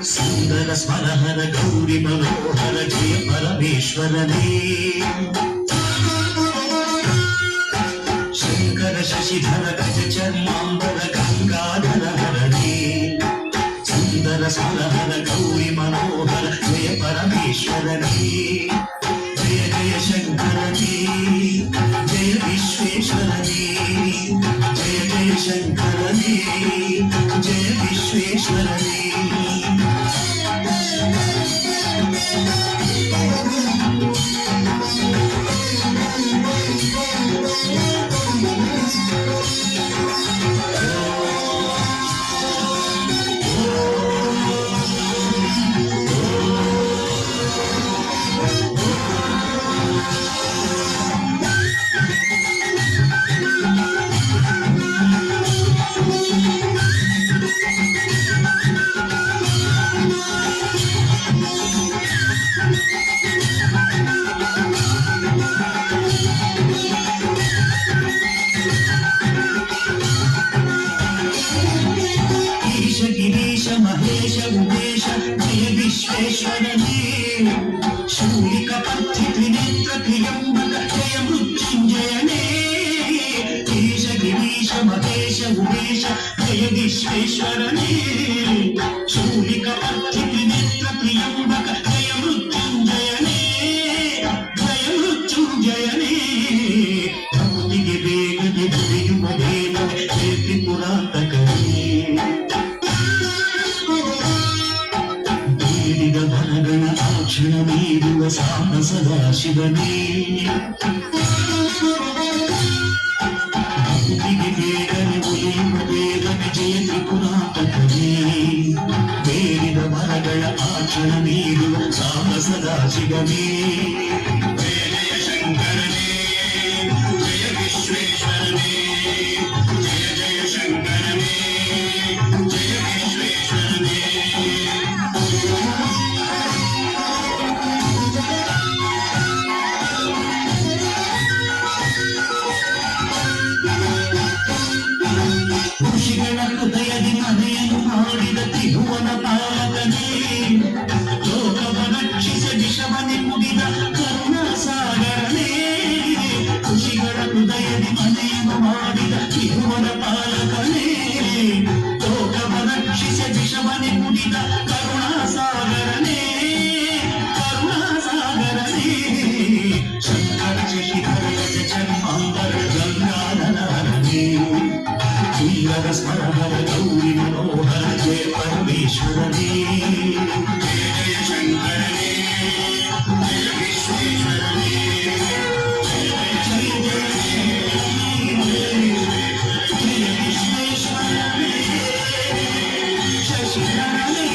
సుందర స్మరహర గౌరి మనోహర జయ పరమేశ్వరనే శంకర శశిధర గజ చర్మాంబర గంగాధర హరణే సుందర స్మరహర గౌరి మనోహర జయ పరమేశ్వరనే జయ జయ శంకరనే జయ విశ్వేశ్వరనే జయ జయ శంకరనే జయ విశ్వేశ్వరనే గిరీశ మహేశ ఉమేశ జయ విశ్వేశ్వరనే శూలిక పత్తి త్రినేత్ర త్రియంబక జయ మృత్యుంజయనే ఈశ గిరీశ మహేశ ఉమేశ జయ విశ్వేశ్వరనే శూలిక పత్తి త్రినేత్ర త్రియంబక జయ మృత్యుంజయనే జయ మృత్యుంజయనే భక్తిಗೆ ಬೇಗನೆ ಬರೆಯುವ ದೇವ ತ್ರಿಪುರಾಂತಕನೇ ವರಗಳ ಆಕ್ಷಣ ನೀಡುವ ಸಾಮ ಸದಾ ಶಿವನೇ ಭಕ್ತಿಗೆ ಬೇಗನೆ ಒಲಿಯುವ ದೇವನ ಜಯ ತ್ರಿಪುರಾಂತಕನೇ ಬೇರಿದ ವರಗಳ ಆಕ್ಷಣ ನೀಡುವ ಸಾಮ ಸದಾ ಶಿವನೇ ಜಯ ಜಯ ಶಂಕರನೇ ಜಯ ವಿಶ್ವೇಶ್ವರನೇ ಜಯ ಜಯ ಶಂಕರನೇ ಜಯ ವಿಶ್ವೇಶ್ವರನೇ ಋಷಿಗಳ ಹೃದಯದಿ ಮನೆಯನ್ನು ಮಾಡಿದ ತ್ರಿಭುವನ ಪಾಲಕನೇ ಲೋಕವ ರಕ್ಷಿಸ ವಿಷವನೆ ಮುಗಿದ ಕರುಣಾ ಸಾಗರನೇ ಋಷಿಗಳ ಹೃದಯದಿ ಮನೆಯನ್ನು ಮಾಡಿದ ತ್ರಿಭುವನ ಪಾಲಕನೇ ಲೋಕವ ರಕ್ಷಿಸ ವಿಷವನೆ ಮುಗಿದ ಕರುಣಾ ಸಾಗರನೇ ಶಂಕರ ಶಶಿಧರ ಗಜ ಚರ್ಮಾಂಬರ ಗಂಗಾಧರ ಹರಣೇ ಸುಂದರ ಸ್ಮರಹರ ಗೌರಿ ಮನೋಹರ ಜಯ ಪರಮೇಶ್ವರನೇ ಜಯ ಜಯ ಶಂಕರನೇ ಜಯ ವಿಶ್ವೇಶ್ವರನೇ ಜಯ ಜಯ ಜಯ ವಿಶ್ವೇಶ್ವರನೇ ಶಶಿಧರನೇ